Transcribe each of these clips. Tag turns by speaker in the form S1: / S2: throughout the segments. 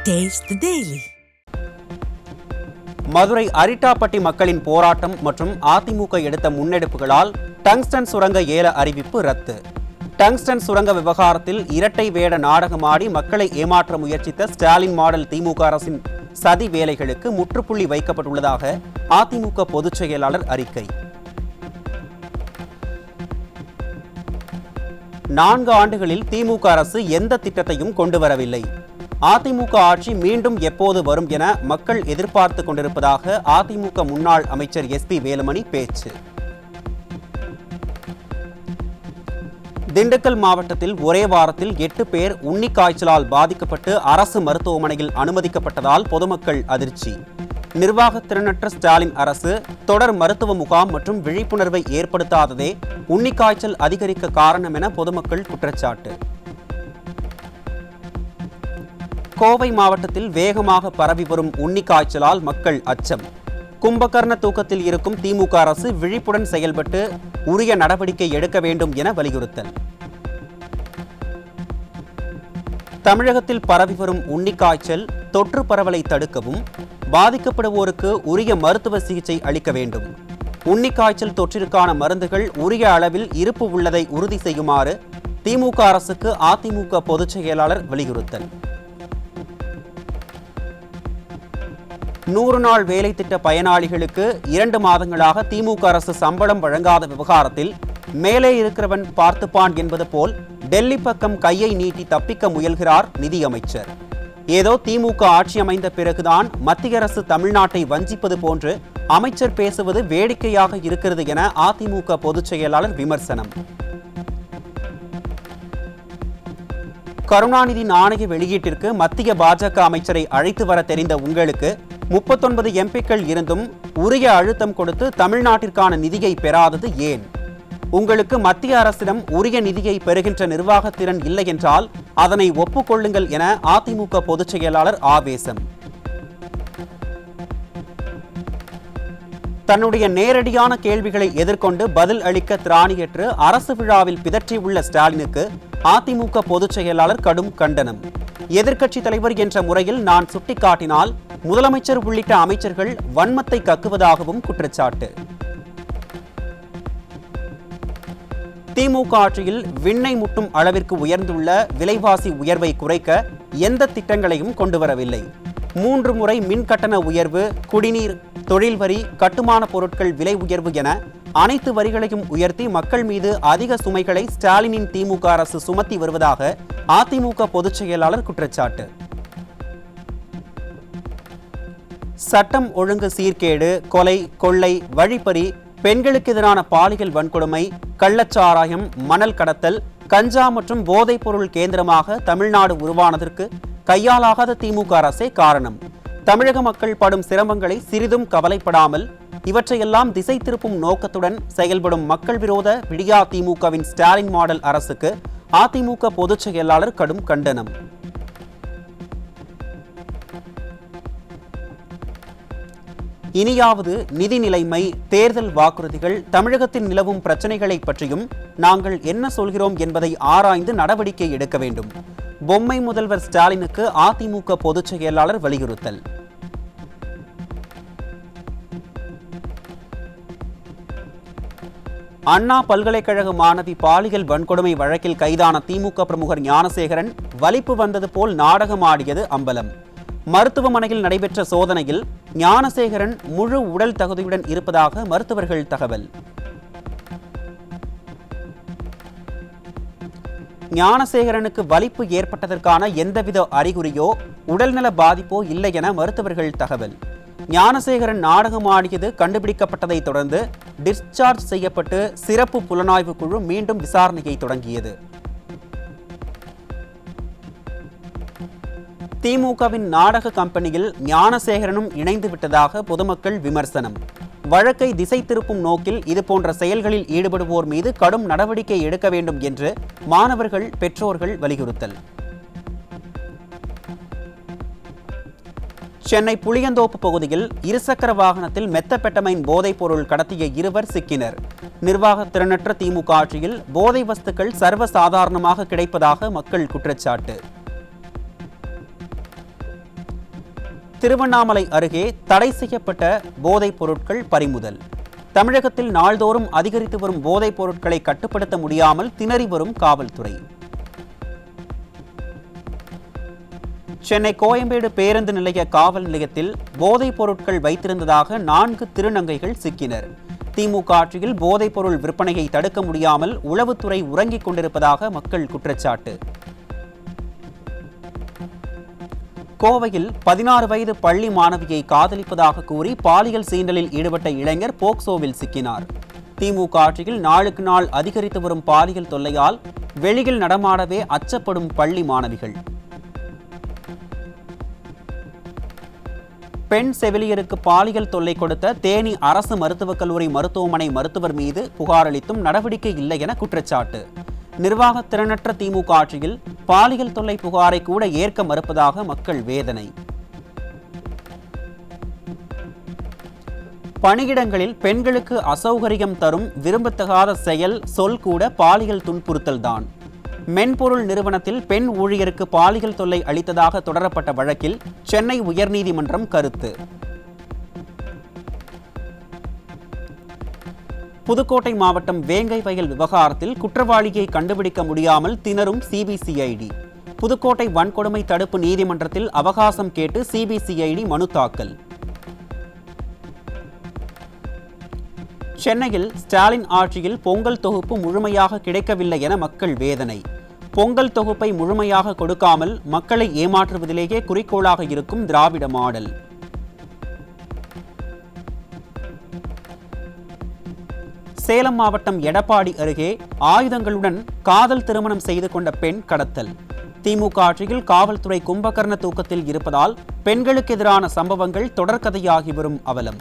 S1: Taste the Daily.
S2: Madurai Arittapatti மக்களின் போராட்டம் மற்றும் அதிமுக எடுத்த முன்னெடுப்புகளால் டங்ஸ்டன் சுரங்க ஏல அறிவிப்பு ரத்து. டங்ஸ்டன் சுரங்க விவகாரத்தில் இரட்டை வேட நாடகமாடி மக்களை ஏமாற்ற முயற்சித்த ஸ்டாலின் மாடல் திமுக அரசின் சதி வேலைகளுக்கு முற்றுப்புள்ளி வைக்கப்பட்டுள்ளதாக அதிமுக பொதுச் செயலாளர் அறிக்கை. 4 ஆண்டுகளில் திமுக அரசு எந்த திட்டத்தையும் கொண்டு வரவில்லை. அதிமுக ஆட்சி மீண்டும் எப்போது வரும் என மக்கள் எதிர்பார்த்து கொண்டிருப்பதாக அதிமுக முன்னாள் அமைச்சர் SP வேலுமணி பேச்சு. திண்டுக்கல் மாவட்டத்தில் ஒரே வாரத்தில் 8 பேர் உன்னிக்காய்ச்சலால் பாதிக்கப்பட்டு அரசு மருத்துவமனையில் அனுமதிக்கப்பட்டதால் பொதுமக்கள் அதிர்ச்சி. நிர்வாக திறனற்ற ஸ்டாலின் அரசு தொடர் மருத்துவ முகாம் மற்றும் விழிப்புணர்வை ஏற்படுத்தாததே உன்னிக்காய்ச்சல் அதிகரிக்க காரணம் என பொதுமக்கள் குற்றச்சாட்டு. கோவை மாவட்டத்தில் வேகமாக பரவி வரும் உன்னிக்காய்ச்சலால் மக்கள் அச்சம். கும்பகர்ண தூக்கத்தில் இருக்கும் திமுக அரசு விழிப்புடன் செயல்பட்டு உரிய நடவடிக்கை எடுக்க வேண்டும் என வலியுறுத்தல். தமிழகத்தில் பரவி வரும் உன்னிக்காய்ச்சல் தொற்று பரவலை தடுக்கவும் பாதிக்கப்படுவோருக்கு உரிய மருத்துவ சிகிச்சை அளிக்க வேண்டும். உன்னிக்காய்ச்சல் தொற்றிற்கான மருந்துகள் உரிய அளவில் இருப்பு உள்ளதை உறுதி செய்யுமாறு திமுக அரசுக்கு அதிமுக பொதுச் செயலாளர் வலியுறுத்தல். 100 நாள் வேலை திட்ட பயனாளிகளுக்கு 2 மாதங்களாக திமுக அரசு சம்பளம் வழங்காத விவகாரத்தில் மேலே இருக்கிறவன் பார்த்துப்பான் என்பது போல் டெல்லி பக்கம் கையை நீட்டி தப்பிக்க முயல்கிறார் நிதியமைச்சர். ஏதோ திமுக ஆட்சி அமைந்த பிறகுதான் மத்திய அரசு தமிழ்நாட்டை வஞ்சிப்பது போன்று அமைச்சர் பேசுவது வேடிக்கையாக இருக்கிறது என அதிமுக பொதுச் செயலாளர் விமர்சனம். கருணாநிதி நாணய வெளியீட்டிற்கு மத்திய பாஜக அமைச்சரை அழைத்து வர தெரிந்த உங்களுக்கு 39 MPக்கள் இருந்தும் உரிய அழுத்தம் கொடுத்து தமிழ்நாட்டிற்கான நிதியை பெறாதது ஏன்? உங்களுக்கு மத்திய அரசிடம் உரிய நிதியை பெறுகின்ற நிர்வாகத்திறன் இல்லை என்றால் அதனை ஒப்புக்கொள்ளுங்கள் என அதிமுக பொதுச் செயலாளர் ஆவேசம். தன்னுடைய நேரடியான கேள்விகளை எதிர்கொண்டு பதில் அளிக்க திராணியற்று அரசு விழாவில் பிதற்றியுள்ள ஸ்டாலினுக்கு அதிமுக பொதுச் செயலாளர் கடும் கண்டனம். எதிர்க்கட்சி தலைவர் என்ற முறையில் நான் சுட்டிக்காட்டினால் முதலமைச்சர் உள்ளிட்ட அமைச்சர்கள் வன்மத்தை கக்குவதாகவும் குற்றச்சாட்டு. திமுக ஆட்சியில் விண்ணை முட்டும் அளவிற்கு உயர்ந்துள்ள விலைவாசி உயர்வை குறைக்க எந்த திட்டங்களையும் கொண்டு வரவில்லை. 3 முறை மின் கட்டண உயர்வு, குடிநீர், தொழில் வரி, கட்டுமான பொருட்கள் விலை உயர்வு என அனைத்து வரிகளையும் உயர்த்தி மக்கள் மீது அதிக சுமைகளை ஸ்டாலினின் திமுக அரசு சுமத்தி வருவதாக அதிமுக பொதுச் செயலாளர் குற்றச்சாட்டு. சட்டம் ஒழுங்கு சீர்கேடு, கொலை, கொள்ளை, வழிப்பறி, பெண்களுக்கு எதிரான பாலியல் வன்கொடுமை, கள்ளச்சாராயம், மணல் கடத்தல், கஞ்சா மற்றும் போதைப் பொருள் கேந்திரமாக தமிழ்நாடு உருவானதற்கு கையாலாகாத திமுக அரசே காரணம். தமிழக மக்கள் படும் சிரமங்களை சிறிதும் கவலைப்படாமல் இவற்றையெல்லாம் திசை திருப்பும் நோக்கத்துடன் செயல்படும் மக்கள் விரோத விடியா திமுகவின் ஸ்டாலின் மாடல் அரசுக்கு அதிமுக பொதுச் செயலாளர் கடும் கண்டனம். இனியாவது நிதி நிலைமை, தேர்தல் வாக்குறுதிகள், தமிழகத்தில் நிலவும் பிரச்சனைகளை பற்றியும் நாங்கள் என்ன சொல்கிறோம் என்பதை ஆராய்ந்து நடவடிக்கை எடுக்க வேண்டும். பொம்மை முதல்வர் ஸ்டாலினுக்கு அதிமுக பொதுச் செயலாளர் வலியுறுத்தல். அண்ணா பல்கலைக்கழக மாணவி பாலியல் வன்கொடுமை வழக்கில் கைதான திமுக பிரமுகர் ஞானசேகரன் வலிப்பு வந்தது போல் நாடகமாடியது அம்பலம். மருத்துவமனையில் நடைபெற்ற சோதனையில் ஞானசேகரன் முழு உடல் தகுதியுடன் இருப்பதாக மருத்துவர்கள் தகவல். ஞானசேகரனுக்கு வலிப்பு ஏற்பட்டதற்கான எந்தவித அறிகுறியோ உடல்நல பாதிப்போ இல்லை என மருத்துவர்கள் தகவல். ஞானசேகரன் நாடகமாடியது கண்டுபிடிக்கப்பட்டதை தொடர்ந்து டிஸ்சார்ஜ் செய்யப்பட்டு சிறப்பு புலனாய்வு குழு மீண்டும் விசாரணையை தொடங்கியது. திமுகவின் நாடக கம்பெனியில் ஞானசேகரனும் இணைந்து விட்டதாக பொதுமக்கள் விமர்சனம். வழக்கை திசை திருப்பும் நோக்கில் இதுபோன்ற செயல்களில் ஈடுபடுவோர் மீது கடும் நடவடிக்கை எடுக்க வேண்டும் என்று மாணவர்கள், பெற்றோர்கள் வலியுறுத்தல். சென்னை புளியந்தோப்பு பகுதியில் இருசக்கர வாகனத்தில் மெத்தபெட்டமைன் போதைப் பொருள் கடத்திய 2 சிக்கினர். நிர்வாக திறனற்ற திமுக ஆட்சியில் போதை வஸ்துக்கள் சர்வசாதாரணமாக கிடைப்பதாக மக்கள் குற்றச்சாட்டு. திருவண்ணாமலை அருகே தடை செய்யப்பட்ட போதைப் பொருட்கள் பறிமுதல். தமிழகத்தில் நாள்தோறும் அதிகரித்து வரும் போதைப் பொருட்களை கட்டுப்படுத்த முடியாமல் திணறி வரும் காவல்துறை. சென்னை கோயம்பேடு பேருந்து நிலைய காவல் நிலையத்தில் போதைப் பொருட்கள் வைத்திருந்ததாக 4 திருநங்கைகள் சிக்கினர். திமுக ஆட்சியில் போதைப் பொருள் விற்பனையை தடுக்க முடியாமல் உளவுத்துறை உறங்கிக் கொண்டிருப்பதாக மக்கள் குற்றச்சாட்டு. கோவையில் 16 வயது பள்ளி மாணவியை காதலிப்பதாக கூறி பாலியல் சீண்டலில் ஈடுபட்ட இளைஞர் போக்சோவில் சிக்கினார். திமுக ஆட்சியில் நாளுக்கு நாள் அதிகரித்து வரும் பாலியல் தொல்லையால் வெளியில் நடமாடவே அச்சப்படும் பள்ளி மாணவிகள். பெண் செவிலியருக்கு பாலியல் தொல்லை கொடுத்த தேனி அரசு மருத்துவக் கல்லூரி மருத்துவமனை மருத்துவர் மீது புகார் அளித்தும் நடவடிக்கை இல்லை என குற்றச்சாட்டு. நிர்வாக திறனற்ற திமுக ஆட்சியில் பாலியல் தொல்லை புகாரை கூட ஏற்க மறுப்பதாக மக்கள் வேதனை. பணியிடங்களில் பெண்களுக்கு அசௌகரியம் தரும் விரும்பத்தகாத செயல் சொல் கூட பாலியல் துன்புறுத்தல்தான். மென்பொருள் நிறுவனத்தில் பெண் ஊழியருக்கு பாலியல் தொல்லை அளித்ததாக தொடரப்பட்ட வழக்கில் சென்னை உயர்நீதிமன்றம் கருத்து. புதுக்கோட்டை மாவட்டம் வேங்கை வயல் விவகாரத்தில் குற்றவாளியை கண்டுபிடிக்க முடியாமல் திணறும் சிபிசிஐடி. புதுக்கோட்டை வன்கொடுமை தடுப்பு நீதிமன்றத்தில் அவகாசம் கேட்டு சிபிசிஐடி மனு தாக்கல். சென்னையில் ஸ்டாலின் ஆட்சியில் பொங்கல் தொகுப்பு முழுமையாக கிடைக்கவில்லை என மக்கள் வேதனை. பொங்கல் தொகுப்பை முழுமையாக கொடுக்காமல் மக்களை ஏமாற்றுவதிலேயே குறிக்கோளாக இருக்கும் திராவிட மாடல். சேலம் மாவட்டம் எடப்பாடி அருகே ஆயுதங்களுடன் காதல் திருமணம் செய்து கொண்ட பெண் கடத்தல். திமுக ஆட்சியில் காவல்துறை கும்பகர்ண தூக்கத்தில் இருப்பதால் பெண்களுக்கு எதிரான சம்பவங்கள் தொடர்கதையாகி வரும் அவலம்.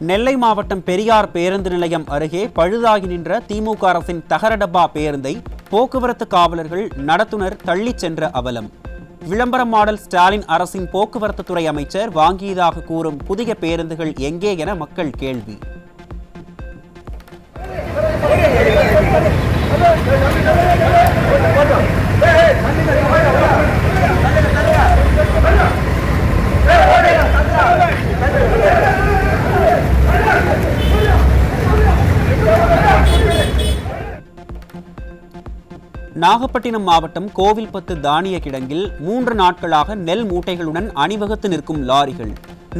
S2: நெல்லை மாவட்டம் பெரியார் பேருந்து நிலையம் அருகே பழுதாகி நின்ற திமுக அரசின் தகர டப்பா பேருந்தை போக்குவரத்து காவலர்கள் நடத்துனர் தள்ளிச் சென்ற அவலம். விளம்பர மாடல் ஸ்டாலின் அரசின் போக்குவரத்து துறை அமைச்சர் வாங்கியதாக கூறும் புதிய பேருந்துகள் எங்கே என மக்கள் கேள்வி. நாகப்பட்டினம் மாவட்டம் கோவில்பத்து தானிய கிடங்கில் 3 நாட்களாக நெல் மூட்டைகளுடன் அணிவகுத்து நிற்கும் லாரிகள்.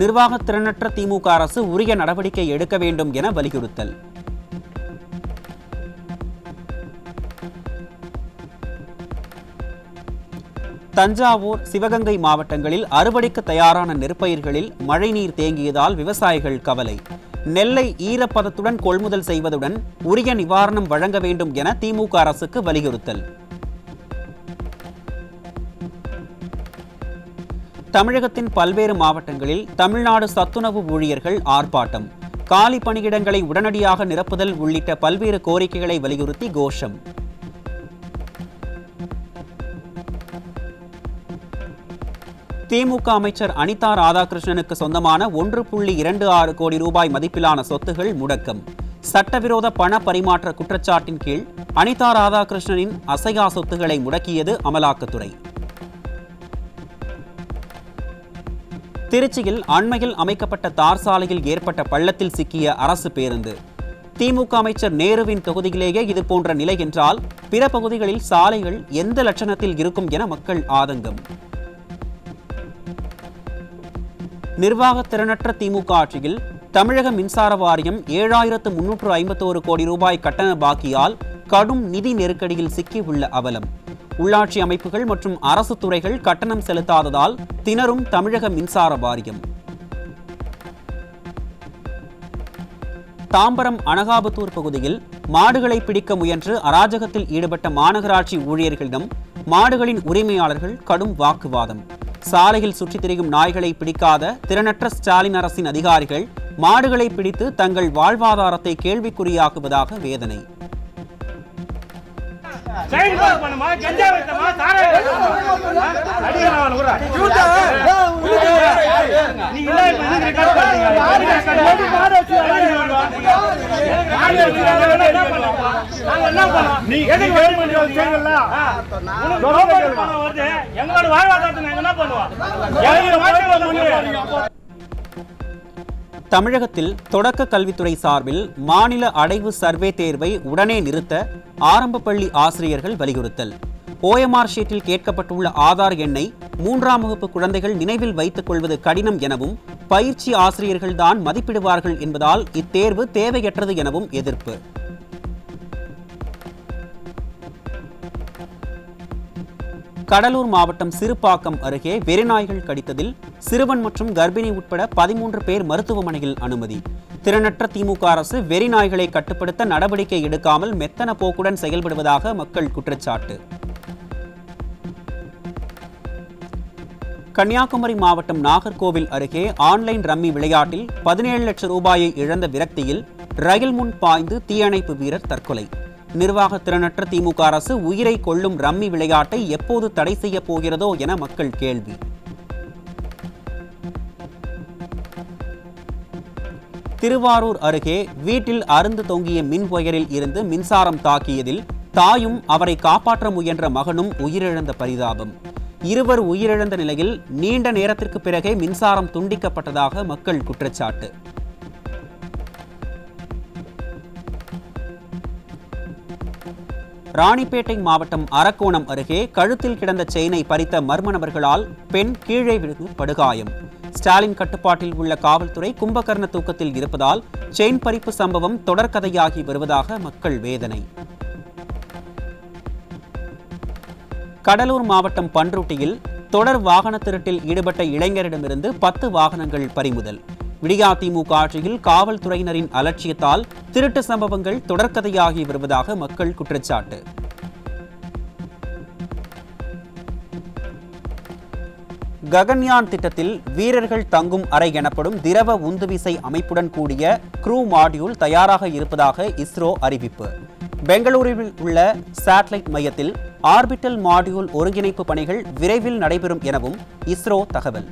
S2: நிர்வாக திறனற்ற திமுக அரசு உரிய நடவடிக்கை எடுக்க வேண்டும் என வலியுறுத்தல். தஞ்சாவூர், சிவகங்கை மாவட்டங்களில் அறுவடைக்கு தயாரான நெற்பயிர்களில் மழைநீர் தேங்கியதால் விவசாயிகள் கவலை. நெல்லை ஈரப்பதத்துடன் கொள்முதல் செய்வதுடன் உரிய நிவாரணம் வழங்க வேண்டும் என திமுக அரசுக்கு வலியுறுத்தல். தமிழகத்தின் பல்வேறு மாவட்டங்களில் தமிழ்நாடு சத்துணவு ஊழியர்கள் ஆர்ப்பாட்டம். காலி பணியிடங்களை உடனடியாக நிரப்புதல் உள்ளிட்ட பல்வேறு கோரிக்கைகளை வலியுறுத்தி கோஷம். திமுக அமைச்சர் அனிதா ராதாகிருஷ்ணனுக்கு சொந்தமான 1.26 கோடி ரூபாய் மதிப்பிலான சொத்துகள் முடக்கம். சட்டவிரோத பண பரிமாற்ற குற்றச்சாட்டின் கீழ் அனிதா ராதாகிருஷ்ணனின் அசையா சொத்துக்களை முடக்கியது அமலாக்கத்துறை. திருச்சியில் அண்மையில் அமைக்கப்பட்ட தார் சாலையில் ஏற்பட்ட பள்ளத்தில் சிக்கிய அரசு பேருந்து. திமுக அமைச்சர் நேருவின் தொகுதியிலேயே இதுபோன்ற நிலை என்றால் பிற பகுதிகளில் சாலைகள் எந்த லட்சணத்தில் இருக்கும் என மக்கள் ஆதங்கம். நிர்வாக திறனற்ற திமுக ஆட்சியில் தமிழக மின்சார வாரியம் 7351 கோடி ரூபாய் கட்டண பாக்கியால் கடும் நிதி நெருக்கடியில் சிக்கியுள்ள அவலம். உள்ளாட்சி அமைப்புகள் மற்றும் அரசு துறைகள் கட்டணம் செலுத்தாததால் திணறும் தமிழக மின்சார வாரியம். தாம்பரம் அனகாபுத்தூர் பகுதியில் மாடுகளை பிடிக்க முயன்று அராஜகத்தில் ஈடுபட்ட மாநகராட்சி ஊழியர்களிடம் மாடுகளின் உரிமையாளர்கள் கடும் வாக்குவாதம். சாலையில் சுற்றித் திரியும் நாய்களை பிடிக்காத திறனற்ற ஸ்டாலின் அரசின் அதிகாரிகள் மாடுகளை பிடித்து தங்கள் வாழ்வாதாரத்தை கேள்விக்குறியாக்குவதாக வேதனை. தமிழகத்தில் தொடக்க கல்வித்துறை சார்பில் மாநில அடைவு சர்வே தேர்வை உடனே நிறுத்த ஆரம்ப பள்ளி ஆசிரியர்கள் வலியுறுத்தல். OMR ஷீட்டில் கேட்கப்பட்டுள்ள ஆதார் எண்ணை 3ஆம் வகுப்பு குழந்தைகள் நினைவில் வைத்துக் கொள்வது கடினம் எனவும் பயிற்சி ஆசிரியர்கள்தான் மதிப்பிடுவார்கள் என்பதால் இத்தேர்வு தேவையற்றது எனவும் எதிர்ப்பு. கடலூர் மாவட்டம் சிறுபாக்கம் அருகே வெறிநாய்கள் கடித்ததில் சிறுவன் மற்றும் கர்ப்பிணி உட்பட 13 பேர் மருத்துவமனையில் அனுமதி. திறனற்ற திமுக அரசு வெறிநாய்களை கட்டுப்படுத்த நடவடிக்கை எடுக்காமல் மெத்தன போக்குடன் செயல்படுவதாக மக்கள் குற்றச்சாட்டு. கன்னியாகுமரி மாவட்டம் நாகர்கோவில் அருகே ஆன்லைன் ரம்மி விளையாட்டில் 17 லட்சம் ரூபாயை இழந்த விரக்தியில் ரயில் முன் பாய்ந்து தீயணைப்பு வீரர் தற்கொலை. நிர்வாக திறனற்ற திமுக அரசு உயிரை கொள்ளும் ரம்மி விளையாட்டை எப்போது தடை செய்ய போகிறதோ என மக்கள் கேள்வி. திருவாரூர் அருகே வீட்டில் அறுந்து தொங்கிய மின் ஒயரில் இருந்து மின்சாரம் தாக்கியதில் தாயும் அவரை காப்பாற்ற முயன்ற மகனும் உயிரிழந்த பரிதாபம். இருவர் உயிரிழந்த நிலையில் நீண்ட நேரத்திற்கு பிறகே மின்சாரம் துண்டிக்கப்பட்டதாக மக்கள் குற்றச்சாட்டு. ராணிப்பேட்டை மாவட்டம் அரக்கோணம் அருகே கழுத்தில் கிடந்த செயினை பறித்த மர்ம நபர்களால் பெண் கீழே விழுந்து படுகாயம். ஸ்டாலின் கட்டுப்பாட்டில் உள்ள காவல்துறை கும்பகர்ண தூக்கத்தில் இருப்பதால் செயின் பறிப்பு சம்பவம் தொடர்கதையாகி வருவதாக மக்கள் வேதனை. கடலூர் மாவட்டம் பன்ருட்டியில் தொடர் வாகன திருட்டில் ஈடுபட்ட இளைஞரிடமிருந்து 10 வாகனங்கள் பறிமுதல். விடியாதிமுக ஆட்சியில் காவல்துறையினரின் அலட்சியத்தால் திருட்டு சம்பவங்கள் தொடர்கதையாகி வருவதாக மக்கள் குற்றச்சாட்டு. ககன்யான் திட்டத்தில் வீரர்கள் தங்கும் அறை எனப்படும் திரவ உந்துவிசை அமைப்புடன் கூடிய க்ரூ மாடியூல் தயாராக இருப்பதாக இஸ்ரோ அறிவிப்பு. பெங்களூருவில் உள்ள சேட்டலைட் மையத்தில் ஆர்பிட்டல் மாடியூல் ஒருங்கிணைப்பு பணிகள் விரைவில் நடைபெறும் எனவும் இஸ்ரோ தகவல்.